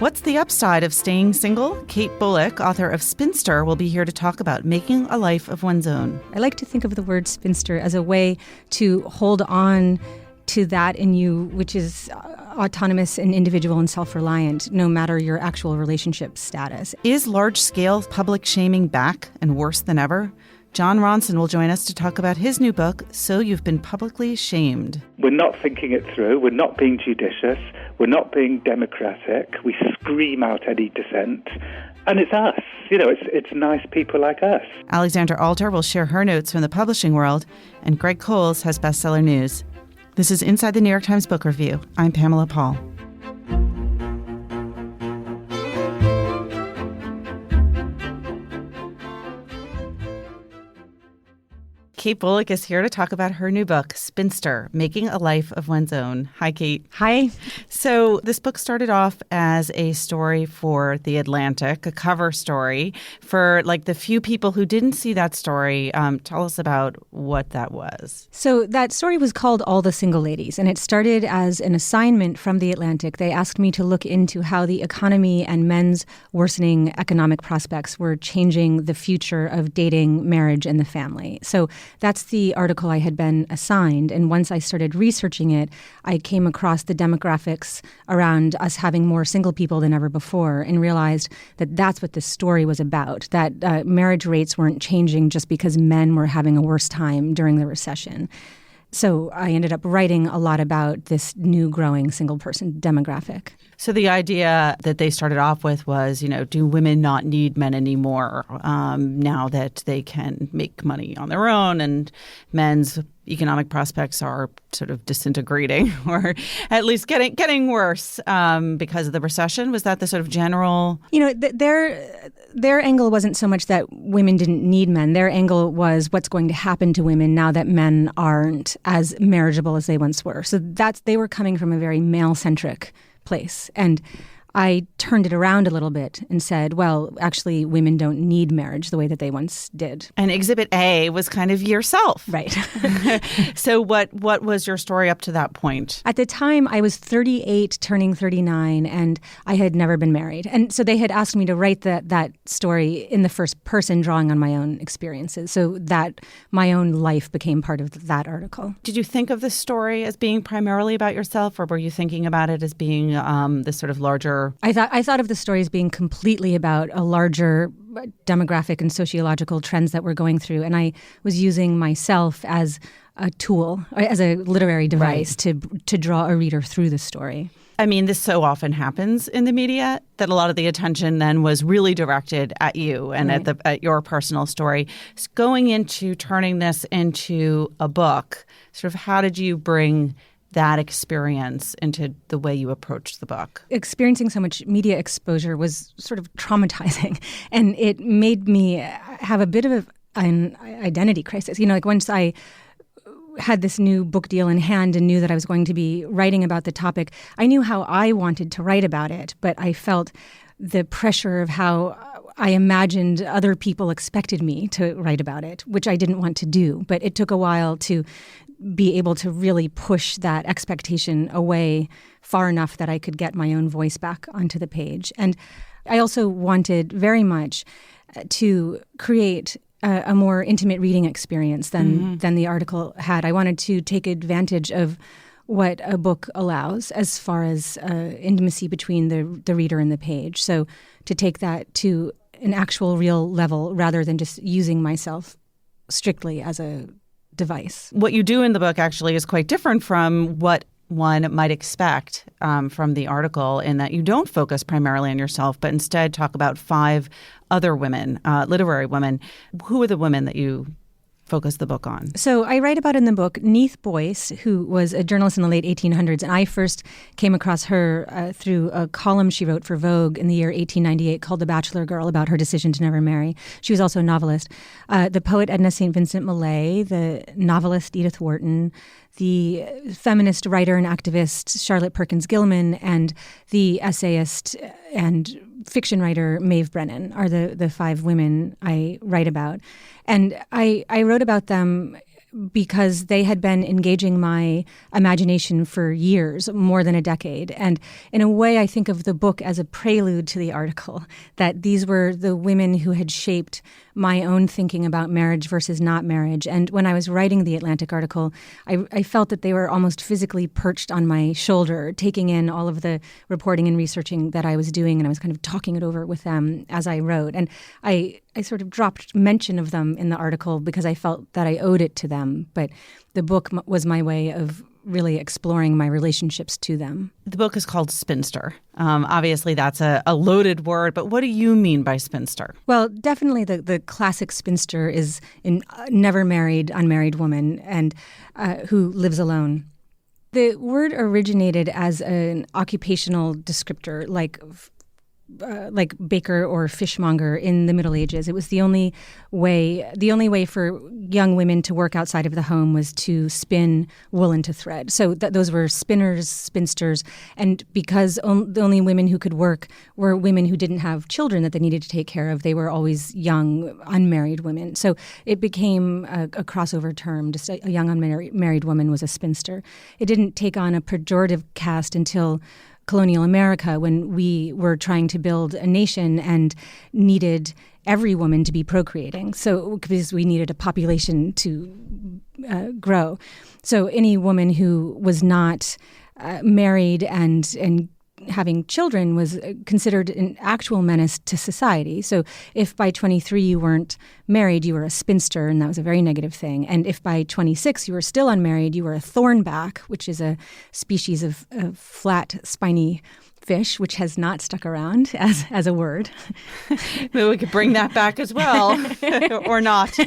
What's the upside of staying single? Kate Bolick, author of Spinster, will be here to talk about making a life of one's own. I like to think of the word spinster as a way to hold on to that in you, which is autonomous and individual and self-reliant, no matter your actual relationship status. Is large-scale public shaming back and worse than ever? Jon Ronson will join us to talk about his new book, So You've Been Publicly Shamed. We're not thinking it through. We're not being judicious. We're not being democratic. We scream out any dissent. And it's us. You know, it's nice people like us. Alexandra Alter will share her notes from the publishing world, and Greg Cowles has bestseller news. This is Inside the New York Times Book Review. I'm Pamela Paul. Kate Bolick is here to talk about her new book, Spinster, Making a Life of One's Own. Hi, Kate. Hi. So this book started off as a story for The Atlantic, a cover story. For like the few people who didn't see that story, tell us about what that was. So that story was called All the Single Ladies, and it started as an assignment from The Atlantic. They asked me to look into how the economy and men's worsening economic prospects were changing the future of dating, marriage, and the family. So that's the article I had been assigned. And once I started researching it, I came across the demographics around us having more single people than ever before and realized that that's what this story was about, that marriage rates weren't changing just because men were having a worse time during the recession. So I ended up writing a lot about this new growing single person demographic. So the idea that they started off with was, do women not need men anymore now that they can make money on their own and men's economic prospects are sort of disintegrating or at least getting worse because of the recession? Was that the sort of general? Their angle wasn't so much that women didn't need men. Their angle was what's going to happen to women now that men aren't as marriageable as they once were. So they were coming from a very male-centric place. And I turned it around a little bit and said, well, actually, women don't need marriage the way that they once did. And Exhibit A was kind of yourself. Right. So what was your story up to that point? At the time, I was 38, turning 39, and I had never been married. And so they had asked me to write that story in the first person, drawing on my own experiences. So that my own life became part of that article. Did you think of the story as being primarily about yourself, or were you thinking about it as being this sort of larger? I thought of the story as being completely about a larger demographic and sociological trends that we're going through. And I was using myself as a tool, as a literary device to draw a reader through the story. I mean, this so often happens in the media that a lot of the attention then was really directed at you and at your personal story. So going into turning this into a book, sort of how did you bring that experience into the way you approached the book? Experiencing so much media exposure was sort of traumatizing, and it made me have a bit of an identity crisis. Once I had this new book deal in hand and knew that I was going to be writing about the topic, I knew how I wanted to write about it, but I felt the pressure of how I imagined other people expected me to write about it, which I didn't want to do. But it took a while to be able to really push that expectation away far enough that I could get my own voice back onto the page. And I also wanted very much to create a more intimate reading experience than the article had. I wanted to take advantage of what a book allows as far as intimacy between the reader and the page. So to take that to an actual real level rather than just using myself strictly as a device. What you do in the book actually is quite different from what one might expect from the article, in that you don't focus primarily on yourself, but instead talk about 5 other women, literary women. Who are the women that you focus the book on? So I write about in the book Neith Boyce, who was a journalist in the late 1800s. And I first came across her through a column she wrote for Vogue in the year 1898 called The Bachelor Girl, about her decision to never marry. She was also a novelist. The poet Edna St. Vincent Millay, the novelist Edith Wharton, the feminist writer and activist Charlotte Perkins Gilman, and the essayist and fiction writer Maeve Brennan are the 5 women I write about. And I wrote about them because they had been engaging my imagination for years, more than a decade. And in a way, I think of the book as a prelude to the article, that these were the women who had shaped my own thinking about marriage versus not marriage. And when I was writing the Atlantic article, I felt that they were almost physically perched on my shoulder, taking in all of the reporting and researching that I was doing, and I was kind of talking it over with them as I wrote. And I sort of dropped mention of them in the article because I felt that I owed it to them. But the book was my way of really exploring my relationships to them. The book is called Spinster. Obviously, that's a loaded word, but what do you mean by spinster? Well, definitely the classic spinster is a never married, unmarried woman and who lives alone. The word originated as an occupational descriptor, like baker or fishmonger in the Middle Ages. It was the only way for young women to work outside of the home was to spin wool into thread. So those were spinners, spinsters, and because the only women who could work were women who didn't have children that they needed to take care of, they were always young, unmarried women. So it became a crossover term. Just a young unmarried woman was a spinster. It didn't take on a pejorative cast until colonial America, when we were trying to build a nation and needed every woman to be procreating. So because we needed a population to grow. So any woman who was not married and having children was considered an actual menace to society. So if by 23 you weren't married, you were a spinster, and that was a very negative thing. And if by 26 you were still unmarried, you were a thornback, which is a species of flat, spiny fish, which has not stuck around as a word. Maybe we could bring that back as well, or not.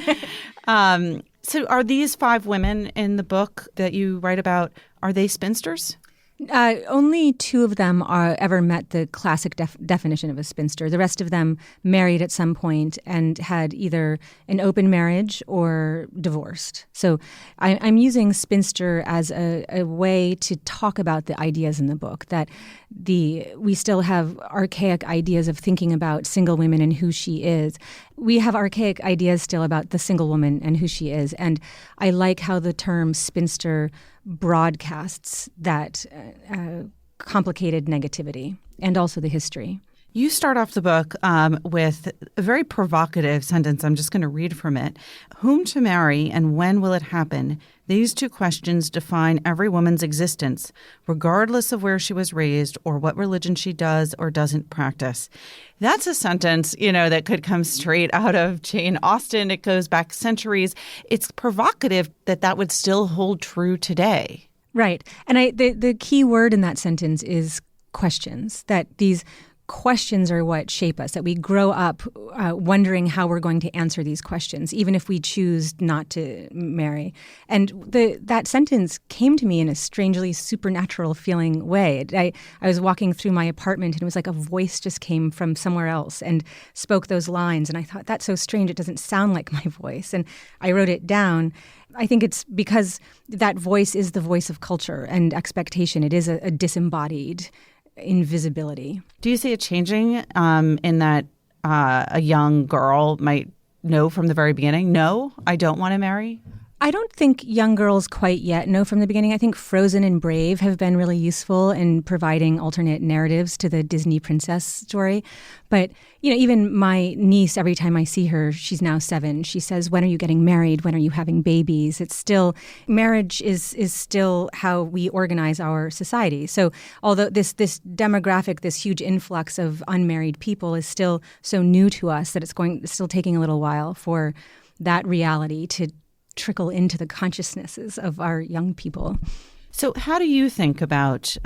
So are these 5 women in the book that you write about, are they spinsters? Only 2 of them ever met the classic definition of a spinster. The rest of them married at some point and had either an open marriage or divorced. So I'm using spinster as a way to talk about the ideas in the book, that we still have archaic ideas of thinking about single women and who she is. We have archaic ideas still about the single woman and who she is. And I like how the term spinster broadcasts that complicated negativity and also the history. You start off the book with a very provocative sentence. I'm just going to read from it. Whom to marry and when will it happen? These 2 questions define every woman's existence, regardless of where she was raised or what religion she does or doesn't practice. That's a sentence, that could come straight out of Jane Austen. It goes back centuries. It's provocative that would still hold true today. Right. And the key word in that sentence is questions, that these questions are what shape us, that we grow up wondering how we're going to answer these questions, even if we choose not to marry. And that sentence came to me in a strangely supernatural feeling way. I was walking through my apartment and it was like a voice just came from somewhere else and spoke those lines. And I thought, that's so strange. It doesn't sound like my voice. And I wrote it down. I think it's because that voice is the voice of culture and expectation. It is a disembodied invisibility. Do you see it changing in that a young girl might know from the very beginning, no, I don't want to marry? I don't think young girls quite yet know from the beginning. I think Frozen and Brave have been really useful in providing alternate narratives to the Disney princess story. But, even my niece, every time I see her, she's now 7, she says, when are you getting married? When are you having babies? It's still, marriage is still how we organize our society. So although this demographic, this huge influx of unmarried people is still so new to us that it's still taking a little while for that reality to trickle into the consciousnesses of our young people. So how do you think about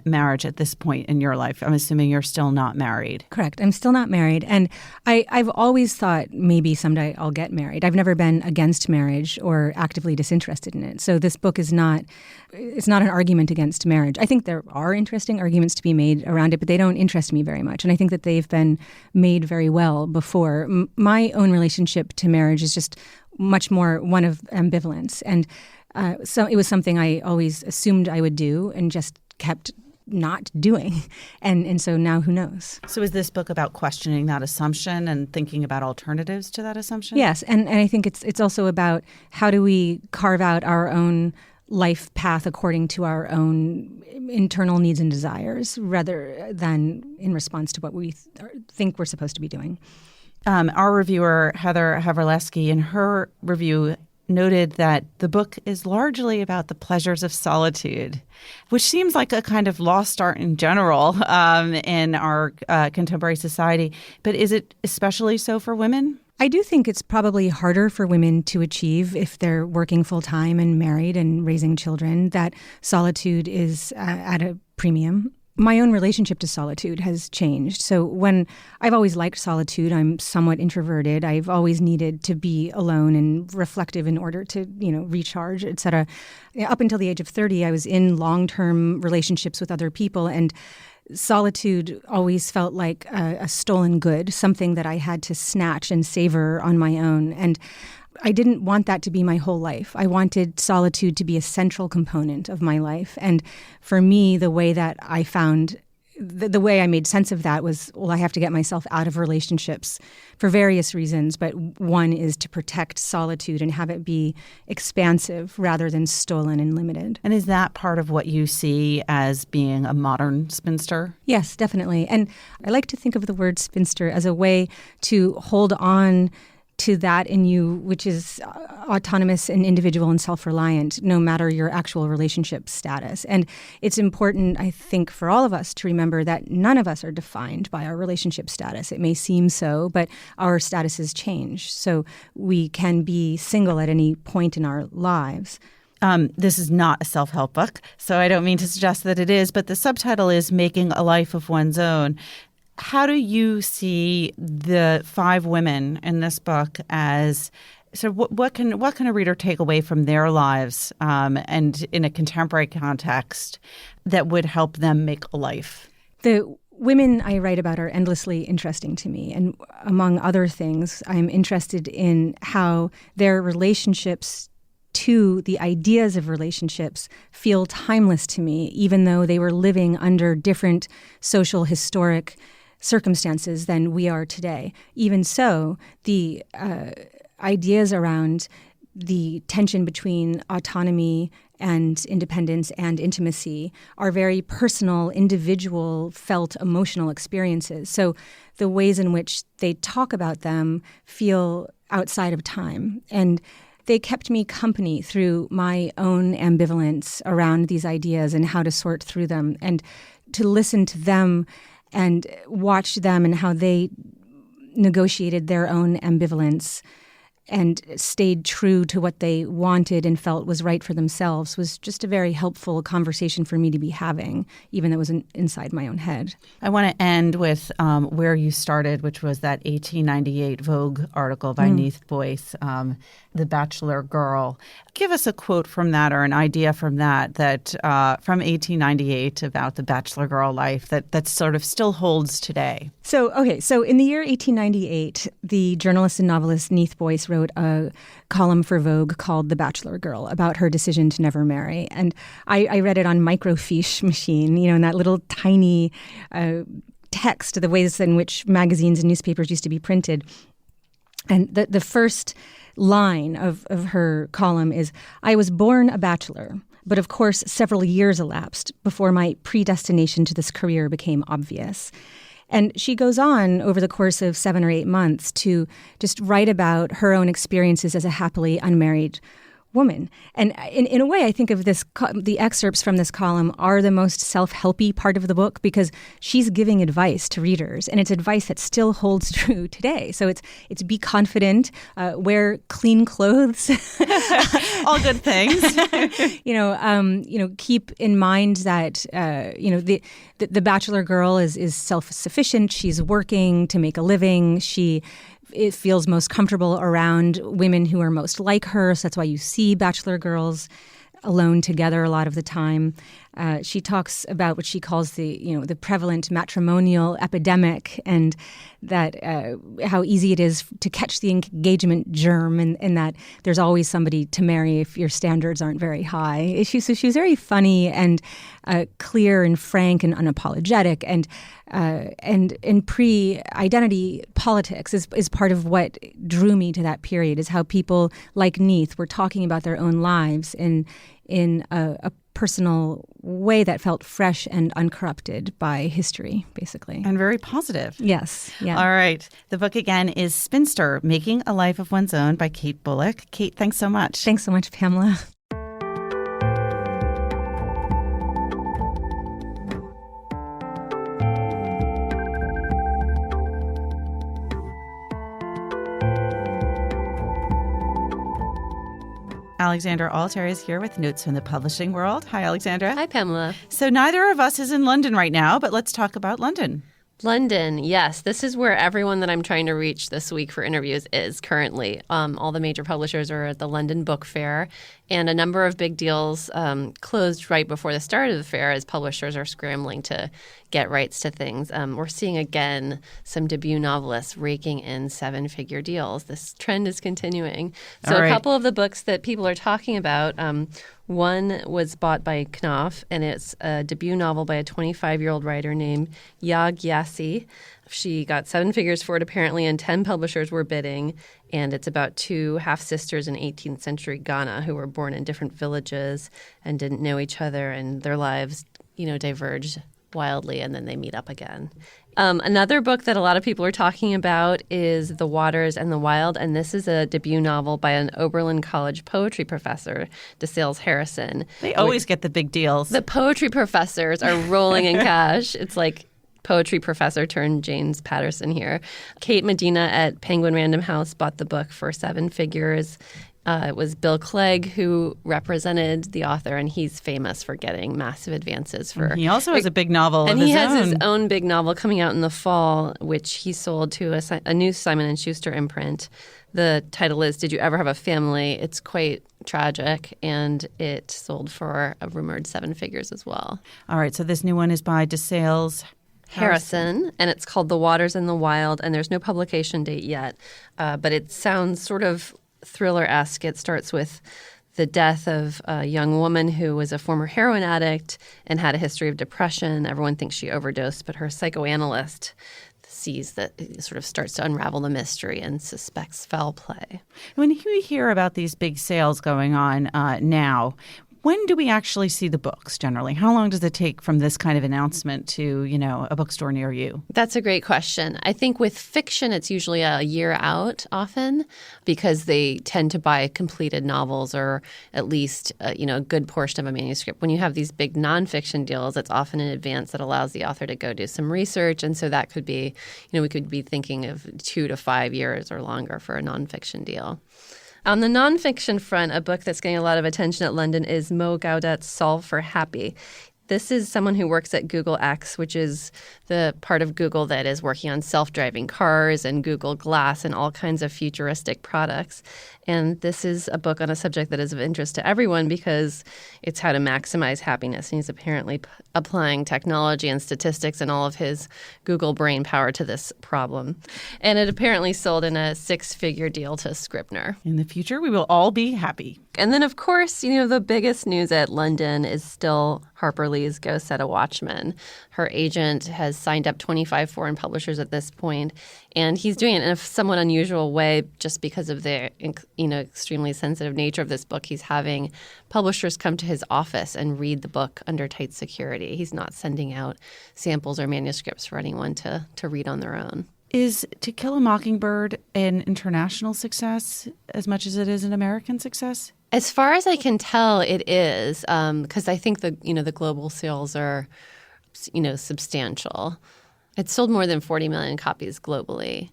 marriage at this point in your life? I'm assuming you're still not married. Correct. I'm still not married. And I've always thought maybe someday I'll get married. I've never been against marriage or actively disinterested in it. So this book is not an argument against marriage. I think there are interesting arguments to be made around it, but they don't interest me very much. And I think that they've been made very well before. My own relationship to marriage is just much more one of ambivalence. And so it was something I always assumed I would do and just kept not doing. And so now who knows? So is this book about questioning that assumption and thinking about alternatives to that assumption? Yes, and I think it's also about how do we carve out our own life path according to our own internal needs and desires rather than in response to what we think we're supposed to be doing. Our reviewer, Heather Haverleski, in her review noted that the book is largely about the pleasures of solitude, which seems like a kind of lost art in general in our contemporary society. But is it especially so for women? I do think it's probably harder for women to achieve if they're working full-time and married and raising children, that solitude is at a premium. My own relationship to solitude has changed. So when I've always liked solitude, I'm somewhat introverted. I've always needed to be alone and reflective in order to, recharge, et cetera. Up until the age of 30, I was in long-term relationships with other people, and solitude always felt like a stolen good, something that I had to snatch and savor on my own. And I didn't want that to be my whole life. I wanted solitude to be a central component of my life. And for me, the way that I found, the way I made sense of that was, I have to get myself out of relationships for various reasons. But one is to protect solitude and have it be expansive rather than stolen and limited. And is that part of what you see as being a modern spinster? Yes, definitely. And I like to think of the word spinster as a way to hold on to that in you, which is autonomous and individual and self-reliant, no matter your actual relationship status. And it's important, I think, for all of us to remember that none of us are defined by our relationship status. It may seem so, but our statuses change. So we can be single at any point in our lives. This is not a self-help book, so I don't mean to suggest that it is, but the subtitle is Making a Life of One's Own. How do you see the 5 women in this book as what can a reader take away from their lives and in a contemporary context that would help them make a life? The women I write about are endlessly interesting to me. And among other things, I'm interested in how their relationships to the ideas of relationships feel timeless to me, even though they were living under different social, historic circumstances than we are today. Even so, the ideas around the tension between autonomy and independence and intimacy are very personal, individual, felt, emotional experiences. So the ways in which they talk about them feel outside of time. And they kept me company through my own ambivalence around these ideas and how to sort through them, and to listen to them and watch them and how they negotiated their own ambivalence and stayed true to what they wanted and felt was right for themselves was just a very helpful conversation for me to be having, even though it was inside my own head. I want to end with where you started, which was that 1898 Vogue article by Neith Boyce, The Bachelor Girl. Give us a quote from that or an idea from that from 1898 about the bachelor girl life that sort of still holds today. So in the year 1898, the journalist and novelist Neith Boyce wrote a column for Vogue called The Bachelor Girl about her decision to never marry. And I read it on microfiche machine, in that little tiny text, the ways in which magazines and newspapers used to be printed. And the first line of her column is, "I was born a bachelor, but of course several years elapsed before my predestination to this career became obvious." And she goes on over the course of 7 or 8 months to just write about her own experiences as a happily unmarried woman. And in a way, I think of the excerpts from this column are the most self-helpy part of the book, because she's giving advice to readers, and it's advice that still holds true today. So it's be confident, wear clean clothes, all good things. Keep in mind that the bachelor girl is self-sufficient. She's working to make a living. It feels most comfortable around women who are most like her. So that's why you see bachelor girls alone together a lot of the time. She talks about what she calls the prevalent matrimonial epidemic, and that how easy it is to catch the engagement germ, and that there's always somebody to marry if your standards aren't very high. So she's very funny and clear and frank and unapologetic, and pre-identity politics is part of what drew me to that period, is how people like Neath were talking about their own lives in a personal way that felt fresh and uncorrupted by history, basically. And very positive. Yes. Yeah. All right. The book again is Spinster, Making a Life of One's Own by Kate Bolick. Kate, thanks so much. Thanks so much, Pamela. Alexandra Alter is here with Notes from the Publishing World. Hi, Alexandra. Hi, Pamela. So neither of us is in London right now, but let's talk about London. London, yes. This is where everyone that I'm trying to reach this week for interviews is currently. All the major publishers are at the London Book Fair, and a number of big deals closed right before the start of the fair as publishers are scrambling to get rights to things. We're seeing, again, some debut novelists raking in seven-figure deals. This trend is continuing. So a couple of the books that people are talking about, one was bought by Knopf, and it's a debut novel by a 25-year-old writer named Yaa Gyasi. She got seven figures for it, apparently, and 10 publishers were bidding. And it's about two half-sisters in 18th century Ghana who were born in different villages and didn't know each other, and their lives, diverged wildly, and then they meet up again. Another book that a lot of people are talking about is The Waters and the Wild, and this is a debut novel by an Oberlin College poetry professor, DeSales Harrison. They always get the big deals. The poetry professors are rolling in cash. It's like poetry professor turned James Patterson here. Kate Medina at Penguin Random House bought the book for seven figures. It was Bill Clegg who represented the author, and he's famous for getting massive advances for. He also has a big novel and of he his has own. his own big novel coming out in the fall, which he sold to a new Simon & Schuster imprint. The title is "Did You Ever Have a Family?" It's quite tragic, and it sold for a rumored seven figures as well. All right, so this new one is by DeSales Harrison, and it's called The Waters and the Wild, and there's no publication date yet, but it sounds sort of thriller-esque. It starts with the death of a young woman who was a former heroin addict and had a history of depression. Everyone thinks she overdosed, but her psychoanalyst sees that it sort of starts to unravel the mystery and suspects foul play. When we hear about these big sales going on now, when do we actually see the books generally? How long does it take from this kind of announcement to, a bookstore near you? That's a great question. I think with fiction, it's usually a year out often because they tend to buy completed novels or at least, a good portion of a manuscript. When you have these big nonfiction deals, it's often in advance that allows the author to go do some research. And so that could be, we could be thinking of 2 to 5 years or longer for a nonfiction deal. On the nonfiction front, a book that's getting a lot of attention at London is Mo Gaudet's Solve for Happy. This is someone who works at Google X, which is the part of Google that is working on self-driving cars and Google Glass and all kinds of futuristic products. And this is a book on a subject that is of interest to everyone because it's how to maximize happiness. And he's apparently applying technology and statistics and all of his Google brain power to this problem. And it apparently sold in a 6-figure deal to Scribner. In the future, we will all be happy. And then, of course, the biggest news at London is still Harper Lee's Go Set a Watchman. Her agent has signed up 25 foreign publishers at this point, and he's doing it in a somewhat unusual way just because of the extremely sensitive nature of this book. He's having publishers come to his office and read the book under tight security. He's not sending out samples or manuscripts for anyone to read on their own. Is To Kill a Mockingbird an international success as much as it is an American success? As far as I can tell, it is, because I think the global sales are, substantial. It's sold more than 40 million copies globally.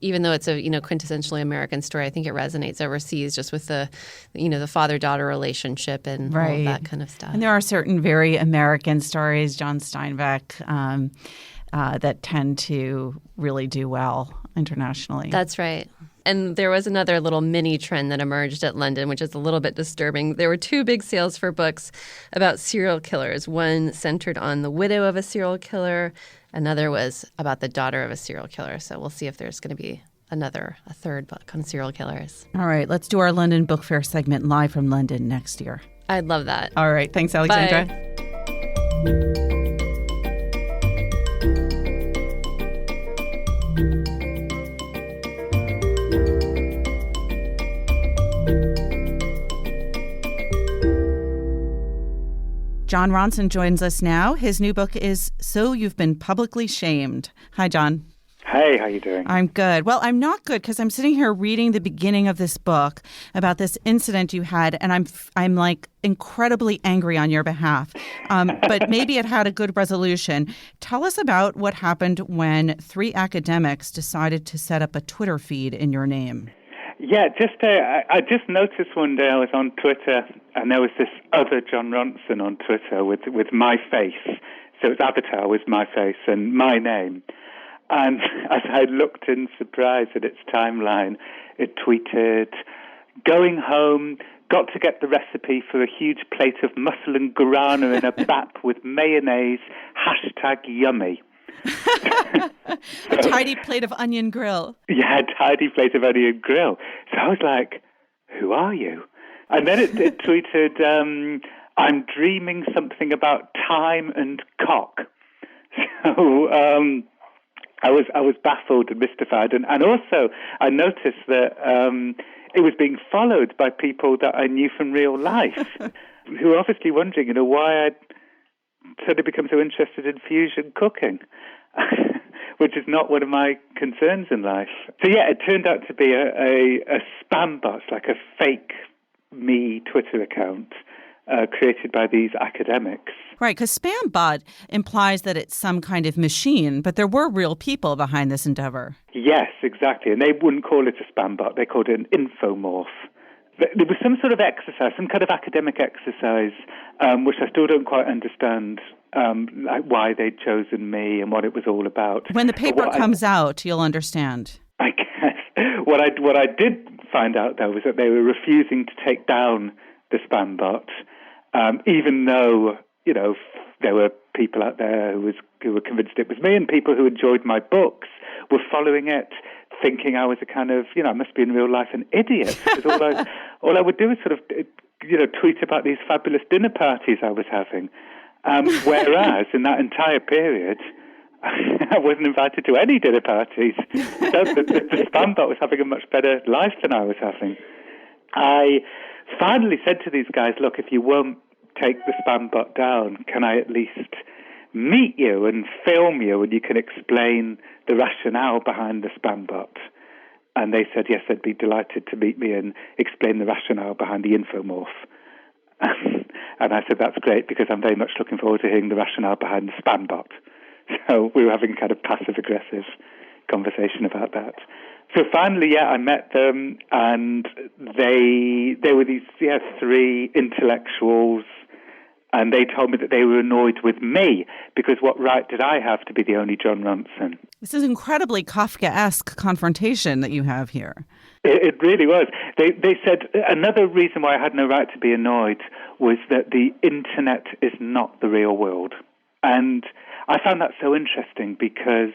Even though it's a quintessentially American story, I think it resonates overseas just with the father-daughter relationship and all of that kind of stuff. And there are certain very American stories, John Steinbeck, that tend to really do well internationally. That's right. And there was another little mini trend that emerged at London, which is a little bit disturbing. There were two big sales for books about serial killers. One centered on the widow of a serial killer. Another was about the daughter of a serial killer. So we'll see if there's going to be a third book on serial killers. All right, let's do our London Book Fair segment live from London next year. I'd love that. All right, thanks, Alexandra. Bye. Jon Ronson joins us now. His new book is So You've Been Publicly Shamed. Hi, Jon. Hey, how you doing? I'm good. Well, I'm not good because I'm sitting here reading the beginning of this book about this incident you had, and I'm like incredibly angry on your behalf. But maybe it had a good resolution. Tell us about what happened when 3 academics decided to set up a Twitter feed in your name. Yeah, I just noticed one day I was on Twitter and there was this other Jon Ronson on Twitter with my face. So its avatar was my face and my name. And as I looked in surprise at its timeline, it tweeted, "Going home, got to get the recipe for a huge plate of mussel and guarana in a bap with mayonnaise, #yummy." A tidy plate of onion grill. Yeah, a tidy plate of onion grill. So I was like, who are you? And then it tweeted, "I'm dreaming something about time and cock." So I was baffled and mystified. And also I noticed that it was being followed by people that I knew from real life who were obviously wondering, why I'd suddenly become so interested in fusion cooking. Which is not one of my concerns in life. So yeah, it turned out to be a spam bot, like a fake me Twitter account created by these academics. Right, because spam bot implies that it's some kind of machine, but there were real people behind this endeavor. Yes, exactly. And they wouldn't call it a spam bot, they called it an infomorph. There was some sort of exercise, some kind of academic exercise, which I still don't quite understand, like why they'd chosen me and what it was all about. When the paper comes out, you'll understand. I guess. What I did find out, though, was that they were refusing to take down the spam bot, even though, there were people out there who were convinced it was me, and people who enjoyed my books were following it, thinking I was a kind of, I must be in real life an idiot. Because all I would do is sort of, tweet about these fabulous dinner parties I was having. Whereas in that entire period, I wasn't invited to any dinner parties. So the spam bot was having a much better life than I was having. I finally said to these guys, look, if you won't take the spam bot down, can I at least meet you and film you and you can explain the rationale behind the spam bot? And they said, yes, they'd be delighted to meet me and explain the rationale behind the infomorph. And I said, that's great, because I'm very much looking forward to hearing the rationale behind the spam bot. So we were having a kind of passive-aggressive conversation about that. So finally, I met them, and they were these 3 intellectuals, and they told me that they were annoyed with me, because what right did I have to be the only Jon Ronson? This is incredibly Kafkaesque confrontation that you have here. It really was. They said another reason why I had no right to be annoyed was that the internet is not the real world. And I found that so interesting because,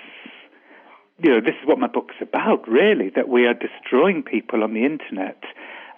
this is what my book's about, really, that we are destroying people on the internet.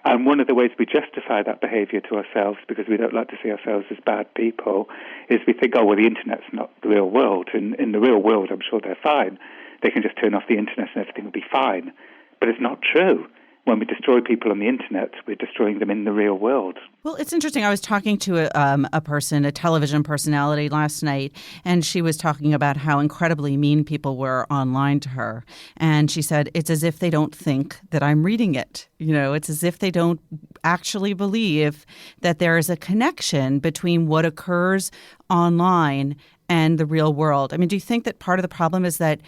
And one of the ways we justify that behavior to ourselves, because we don't like to see ourselves as bad people, is we think, the internet's not the real world. And in the real world, I'm sure they're fine. They can just turn off the internet and everything will be fine. But it's not true. When we destroy people on the internet, we're destroying them in the real world. Well, it's interesting. I was talking to a person, a television personality last night, and she was talking about how incredibly mean people were online to her. And she said, it's as if they don't think that I'm reading it. It's as if they don't actually believe that there is a connection between what occurs online and the real world. I mean, do you think that part of the problem is that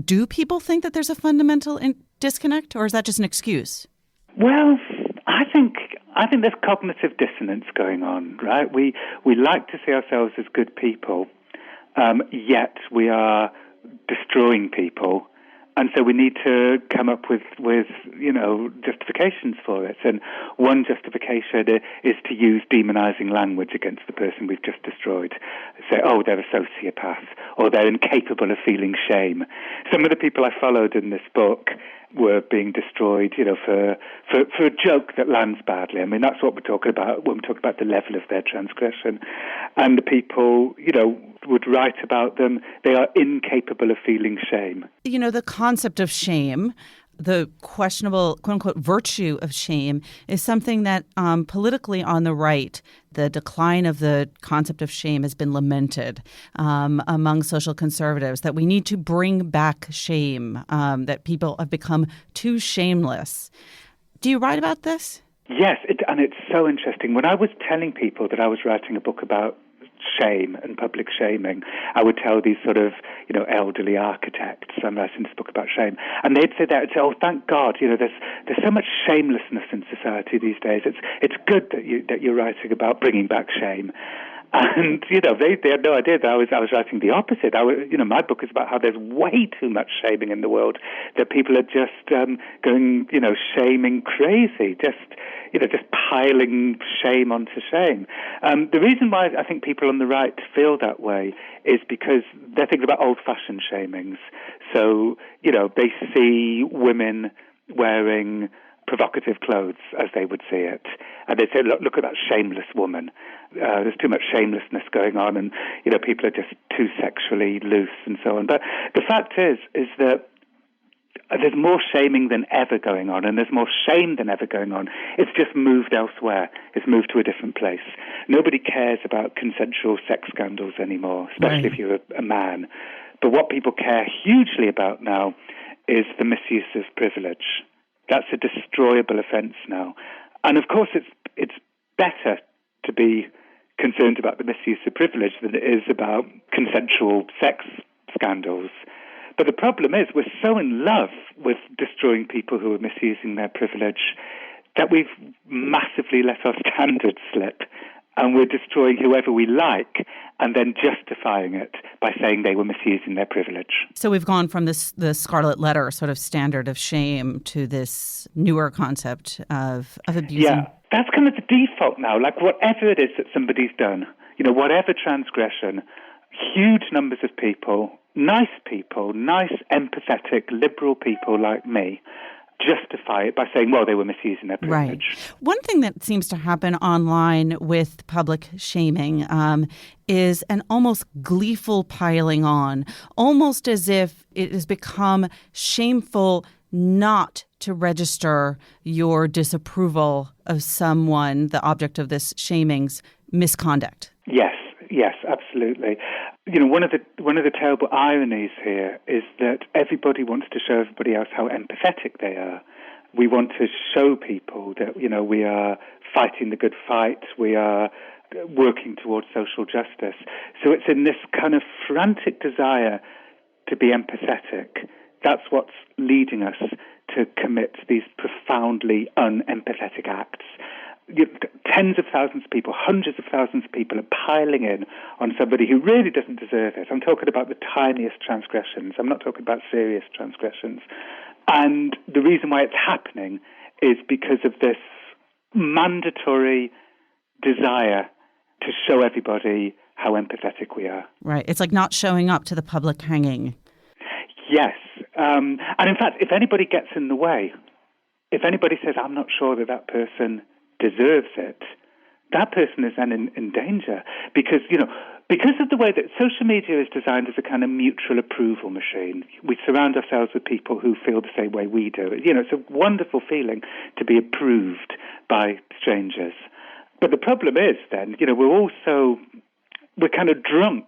do people think that there's a fundamental disconnect, or is that just an excuse? Well, I think there's cognitive dissonance going on, right? We like to see ourselves as good people, yet we are destroying people And so we need to come up with justifications for it. And one justification is to use demonizing language against the person we've just destroyed. Say, oh, they're a sociopath, or they're incapable of feeling shame. Some of the people I followed in this book were being destroyed, for a joke that lands badly. I mean, that's what we're talking about when we talk about the level of their transgression. And the people, would write about them. They are incapable of feeling shame. The concept of shame, the questionable, quote-unquote, virtue of shame is something that politically on the right, the decline of the concept of shame has been lamented among social conservatives, that we need to bring back shame, that people have become too shameless. Do you write about this? Yes, and it's so interesting. When I was telling people that I was writing a book about shame and public shaming, I would tell these sort of, elderly architects, I'm writing this book about shame, and they'd say that, oh, thank God, there's so much shamelessness in society these days. It's good that you're writing about bringing back shame. And, they had no idea that I was writing the opposite. My book is about how there's way too much shaming in the world, that people are just going, shaming crazy, just piling shame onto shame. The reason why I think people on the right feel that way is because they're thinking about old-fashioned shamings. So, they see women wearing provocative clothes, as they would see it. And they'd say, look at that shameless woman. There's too much shamelessness going on, and, people are just too sexually loose and so on. But the fact is that there's more shaming than ever going on, and there's more shame than ever going on. It's just moved elsewhere. It's moved to a different place. Nobody cares about consensual sex scandals anymore, especially if you're a man. But what people care hugely about now is the misuse of privilege. That's a destroyable offence now. And of course, it's better to be concerned about the misuse of privilege than it is about consensual sex scandals. But the problem is we're so in love with destroying people who are misusing their privilege that we've massively let our standards slip, and we're destroying whoever we like and then justifying it by saying they were misusing their privilege. So we've gone from the Scarlet Letter sort of standard of shame to this newer concept of abusing. Yeah, that's kind of the default now. Like whatever it is that somebody's done, whatever transgression, huge numbers of people, nice, empathetic, liberal people like me, justify it by saying, well, they were misusing their privilege. Right. One thing that seems to happen online with public shaming is an almost gleeful piling on, almost as if it has become shameful not to register your disapproval of someone, the object of this shaming's misconduct. Yes, absolutely. One of the terrible ironies here is that everybody wants to show everybody else how empathetic they are. We want to show people that, we are fighting the good fight, we are working towards social justice. So it's in this kind of frantic desire to be empathetic. That's what's leading us to commit these profoundly unempathetic acts. Tens of thousands of people, hundreds of thousands of people are piling in on somebody who really doesn't deserve it. I'm talking about the tiniest transgressions. I'm not talking about serious transgressions. And the reason why it's happening is because of this mandatory desire to show everybody how empathetic we are. Right. It's like not showing up to the public hanging. Yes. And in fact, if anybody gets in the way, if anybody says, I'm not sure that person deserves it, that person is then in danger because of the way that social media is designed as a kind of mutual approval machine. We surround ourselves with people who feel the same way we do. It's a wonderful feeling to be approved by strangers. But the problem is then, we're kind of drunk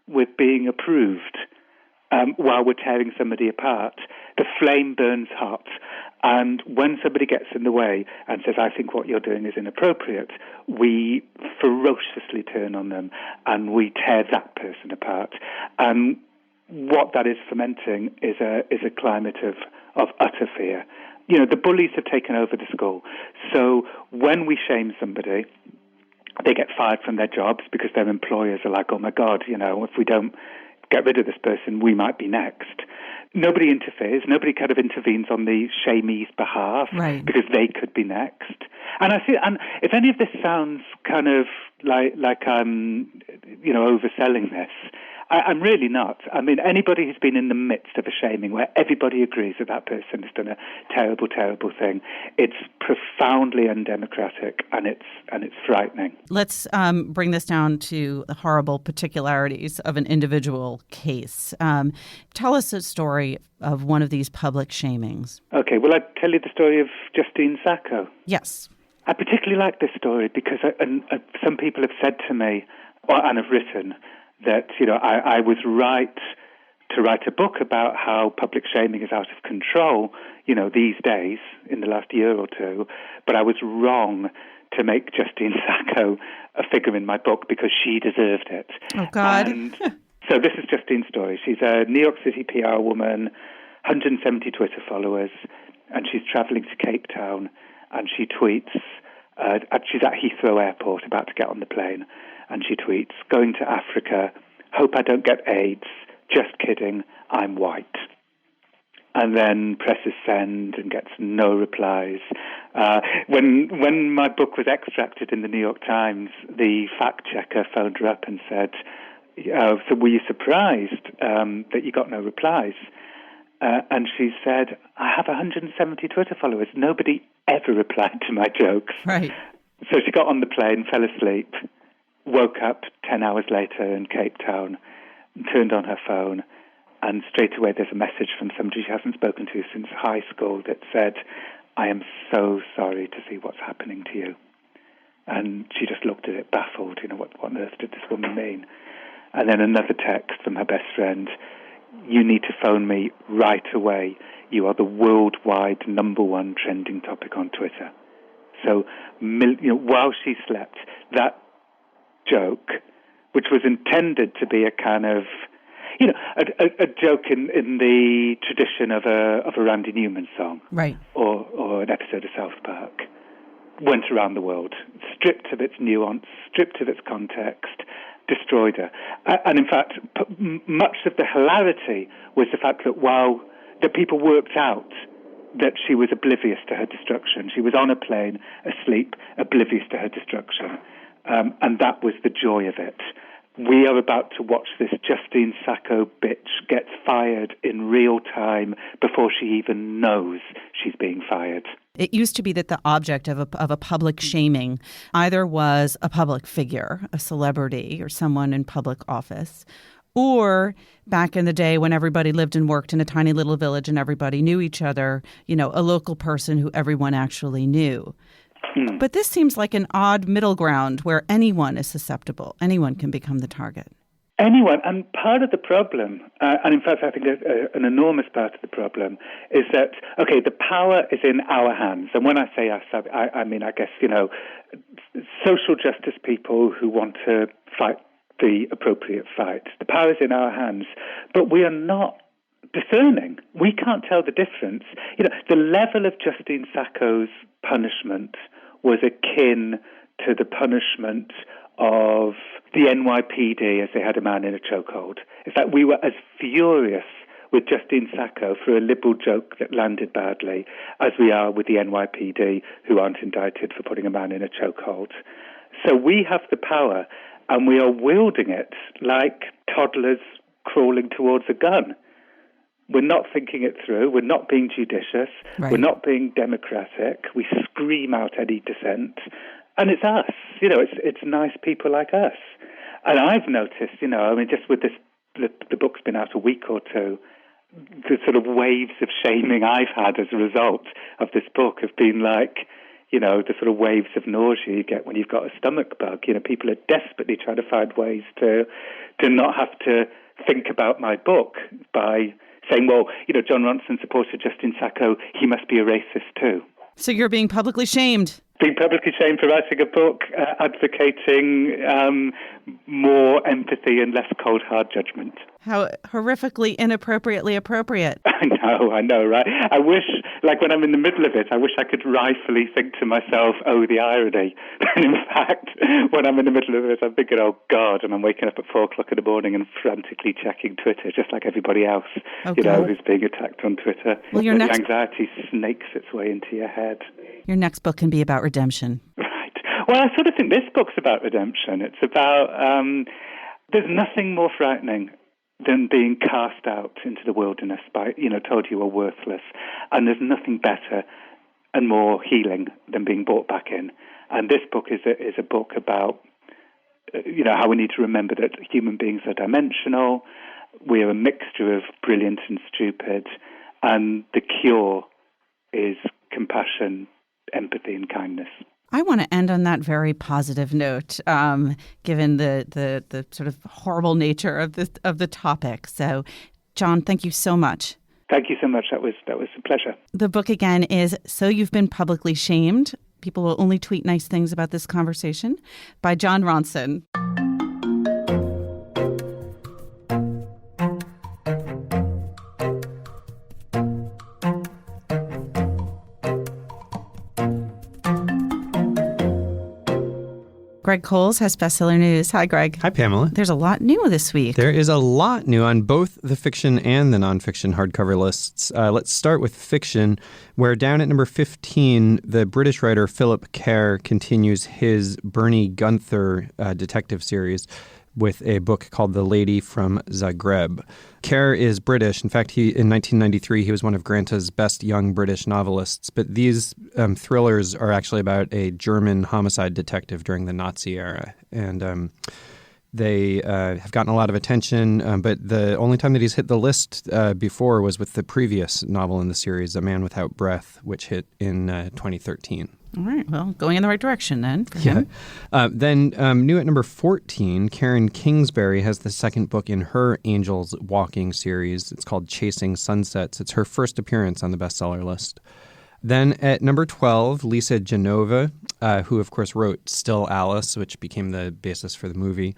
with being approved while we're tearing somebody apart. The flame burns hot. And when somebody gets in the way and says, I think what you're doing is inappropriate, we ferociously turn on them and we tear that person apart. And what that is fomenting is a climate of utter fear. The bullies have taken over the school. So when we shame somebody, they get fired from their jobs because their employers are like, oh my God, if we don't get rid of this person, we might be next. Nobody interferes. Nobody kind of intervenes on the shamee's behalf, right, because they could be next. And and if any of this sounds kind of like I'm, overselling this, I'm really not. I mean, anybody who's been in the midst of a shaming where everybody agrees that person has done a terrible, terrible thing, it's profoundly undemocratic, and it's frightening. Let's bring this down to the horrible particularities of an individual case. Tell us a story of one of these public shamings. Okay, well, I'd tell you the story of Justine Sacco. Yes. I particularly like this story because some people have said to me, and have written, that I was right to write a book about how public shaming is out of control, these days, in the last year or two, but I was wrong to make Justine Sacco a figure in my book because she deserved it. Oh, God. And so this is Justine's story. She's a New York City PR woman, 170 Twitter followers, and she's traveling to Cape Town, and she tweets, she's at Heathrow Airport about to get on the plane, and she tweets, "Going to Africa, hope I don't get AIDS, just kidding, I'm white." And then presses send and gets no replies. When my book was extracted in the New York Times, the fact checker phoned her up and said, "So were you surprised that you got no replies?" And she said, "I have 170 Twitter followers. Nobody ever replied to my jokes." Right. So she got on the plane, fell asleep, woke up 10 hours later in Cape Town, turned on her phone, and straight away there's a message from somebody she hasn't spoken to since high school that said, "I am so sorry to see what's happening to you." And she just looked at it baffled, what on earth did this woman mean? And then another text from her best friend, "You need to phone me right away. You are the worldwide #1 trending topic on Twitter." So, while she slept, that joke, which was intended to be a kind of, a joke in the tradition of a Randy Newman song, right, or an episode of South Park, went around the world, stripped of its nuance, stripped of its context, destroyed her. And in fact, much of the hilarity was the fact that that people worked out that she was oblivious to her destruction. She was on a plane, asleep, oblivious to her destruction. And that was the joy of it. We are about to watch this Justine Sacco bitch get fired in real time before she even knows she's being fired. It used to be that the object of a public shaming either was a public figure, a celebrity, or someone in public office, or back in the day when everybody lived and worked in a tiny little village and everybody knew each other, a local person who everyone actually knew. But this seems like an odd middle ground where anyone is susceptible. Anyone can become the target. Anyone. And part of the problem, and in fact I think an enormous part of the problem, is that, okay, the power is in our hands. And when I say us, I mean, I guess, social justice people who want to fight the appropriate fight. The power is in our hands, but we are not discerning. We can't tell the difference. The level of Justine Sacco's punishment was akin to the punishment of the NYPD as they had a man in a chokehold. In fact, we were as furious with Justine Sacco for a liberal joke that landed badly as we are with the NYPD who aren't indicted for putting a man in a chokehold. So we have the power, and we are wielding it like toddlers crawling towards a gun. We're not thinking it through. We're not being judicious. Right. We're not being democratic. We scream out any dissent. And it's us. It's nice people like us. And I've noticed, just with this, the book's been out a week or two, the sort of waves of shaming I've had as a result of this book have been like, the sort of waves of nausea you get when you've got a stomach bug. People are desperately trying to find ways to not have to think about my book by saying, well, Jon Ronson supported Justine Sacco, he must be a racist too. So you're being publicly shamed. Being publicly shamed for writing a book advocating more empathy and less cold, hard judgment. How horrifically inappropriately appropriate. I know, right? I wish like when I'm in the middle of it, I wish I could rightfully think to myself, oh, the irony. And in fact, when I'm in the middle of it, I'm thinking, oh, God, and I'm waking up at 4 o'clock in the morning and frantically checking Twitter, just like everybody else, who's being attacked on Twitter. Well, the anxiety snakes its way into your head. Your next book can be about redemption. Right. Well, I sort of think this book's about redemption. It's about, there's nothing more frightening than being cast out into the wilderness by, told you are worthless. And there's nothing better and more healing than being brought back in. And this book is a book about, how we need to remember that human beings are dimensional. We are a mixture of brilliant and stupid. And the cure is compassion, empathy, and kindness. I want to end on that very positive note, given the sort of horrible nature of the topic. So, Jon, thank you so much. Thank you so much. That was a pleasure. The book again is So You've Been Publicly Shamed. People will only tweet nice things about this conversation, by Jon Ronson. Greg Cowles has bestseller news. Hi, Greg. Hi, Pamela. There's a lot new this week. There is a lot new on both the fiction and the nonfiction hardcover lists. Let's start with fiction, where down at number 15, the British writer Philip Kerr continues his Bernie Gunther detective series with a book called The Lady from Zagreb. Kerr is British. In fact, in 1993, he was one of Granta's best young British novelists. But these thrillers are actually about a German homicide detective during the Nazi era. And they have gotten a lot of attention. But the only time that he's hit the list before was with the previous novel in the series, A Man Without Breath, which hit in 2013. All right. Well, going in the right direction then for him. Then new at number 14, Karen Kingsbury has the second book in her Angels Walking series. It's called Chasing Sunsets. It's her first appearance on the bestseller list. Then at number 12, Lisa Genova, who of course wrote Still Alice, which became the basis for the movie,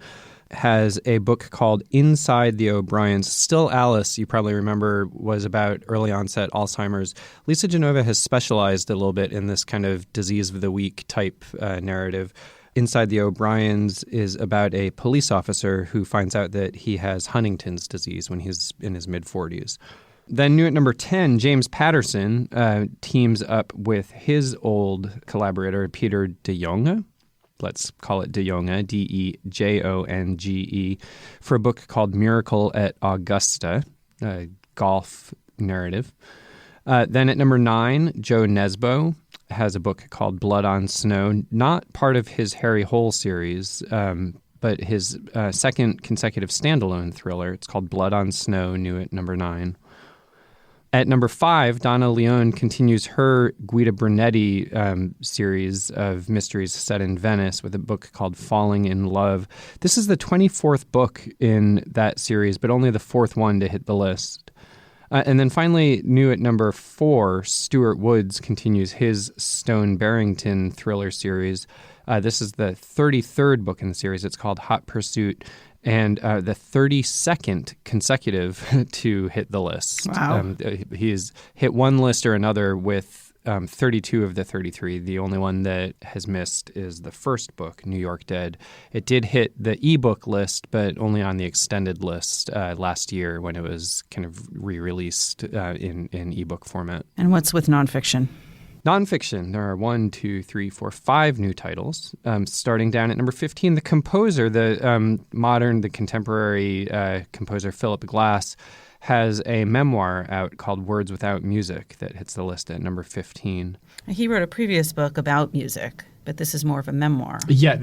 has a book called Inside the O'Briens. Still Alice, you probably remember, was about early onset Alzheimer's. Lisa Genova has specialized a little bit in this kind of disease of the week type narrative. Inside the O'Briens is about a police officer who finds out that he has Huntington's disease when he's in his mid-40s. Then new at number 10, James Patterson teams up with his old collaborator, Peter de Jonge. Let's call it De Jonge, Dejonge, for a book called Miracle at Augusta, a golf narrative. Then at number 9, Joe Nesbo has a book called Blood on Snow, not part of his Harry Hole series, but his second consecutive standalone thriller. It's called Blood on Snow, new at number 9. At number 5, Donna Leone continues her Guida Brunetti series of mysteries set in Venice with a book called Falling in Love. This is the 24th book in that series, but only the 4th one to hit the list. And then finally, new at number 4, Stuart Woods continues his Stone Barrington thriller series. This is the 33rd book in the series. It's called Hot Pursuit. And the 32nd consecutive to hit the list. Wow. He's hit one list or another with 32 of the 33. The only one that has missed is the first book, New York Dead. It did hit the ebook list, but only on the extended list last year when it was kind of re-released in ebook format. And what's with nonfiction? Nonfiction, there are 5 new titles. Starting down at number 15, the composer, the contemporary composer Philip Glass, has a memoir out called Words Without Music that hits the list at number 15. He wrote a previous book about music, but this is more of a memoir. Yeah,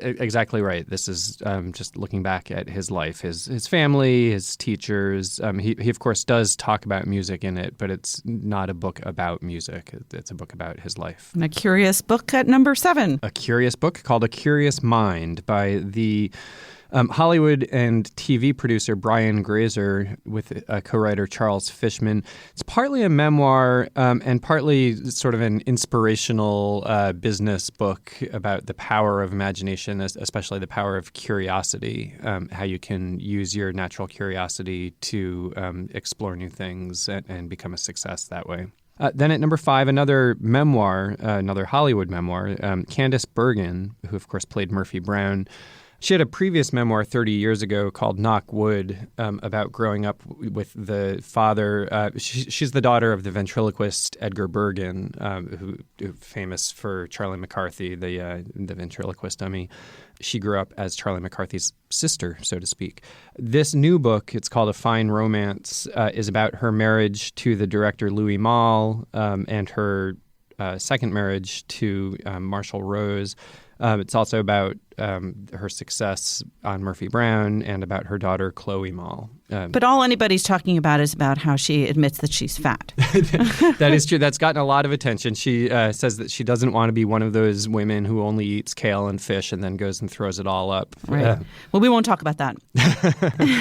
exactly right. This is just looking back at his life, his family, his teachers. He, of course, does talk about music in it, but it's not a book about music. It's a book about his life. And a curious book at number 7. A curious book called A Curious Mind by the Hollywood and TV producer Brian Grazer with co-writer Charles Fishman. It's partly a memoir and partly sort of an inspirational business book about the power of imagination, especially the power of curiosity, how you can use your natural curiosity to explore new things and become a success that way. Then at number 5, another memoir, another Hollywood memoir, Candice Bergen, who of course played Murphy Brown. She had a previous memoir 30 years ago called Knock Wood about growing up with the father. She's the daughter of the ventriloquist Edgar Bergen, who famous for Charlie McCarthy, the ventriloquist dummy. She grew up as Charlie McCarthy's sister, so to speak. This new book, it's called A Fine Romance, is about her marriage to the director Louis Malle and her second marriage to Marshall Rose. It's also about her success on Murphy Brown and about her daughter, Chloe Malle. But all anybody's talking about is about how she admits that she's fat. That is true. That's gotten a lot of attention. She says that she doesn't want to be one of those women who only eats kale and fish and then goes and throws it all up. Right. Well, we won't talk about that.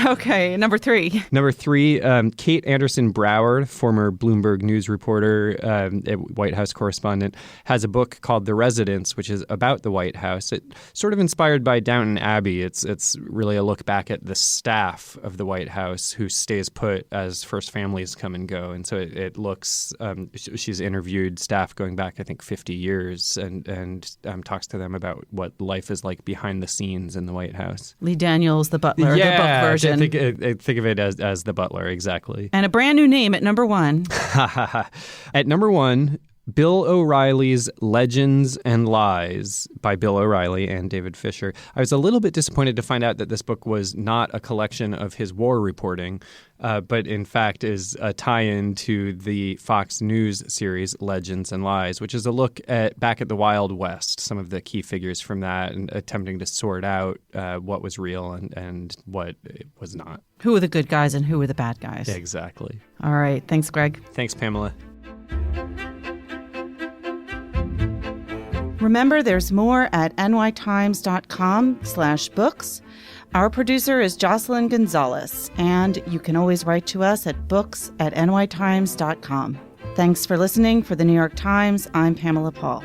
Okay, number 3. Number 3, Kate Anderson Broward, former Bloomberg News reporter, White House correspondent, has a book called The Residence, which is about the White House. It sort of inspired by Downton Abbey. It's really a look back at the staff of the White House who stays put as first families come and go. And so it looks, she's interviewed staff going back, I think, 50 years and talks to them about what life is like behind the scenes in the White House. Lee Daniels, the butler, the book version. Think of it as the butler, exactly. And a brand new name at number 1. At number 1, Bill O'Reilly's Legends and Lies by Bill O'Reilly and David Fisher. I was a little bit disappointed to find out that this book was not a collection of his war reporting, but in fact is a tie-in to the Fox News series Legends and Lies, which is a look back at the Wild West, some of the key figures from that, and attempting to sort out what was real and what was not. Who were the good guys and who were the bad guys? Exactly. All right. Thanks, Greg. Thanks, Pamela. Remember, there's more at nytimes.com/books. Our producer is Jocelyn Gonzalez, and you can always write to us at books@nytimes.com. Thanks for listening. For the New York Times, I'm Pamela Paul.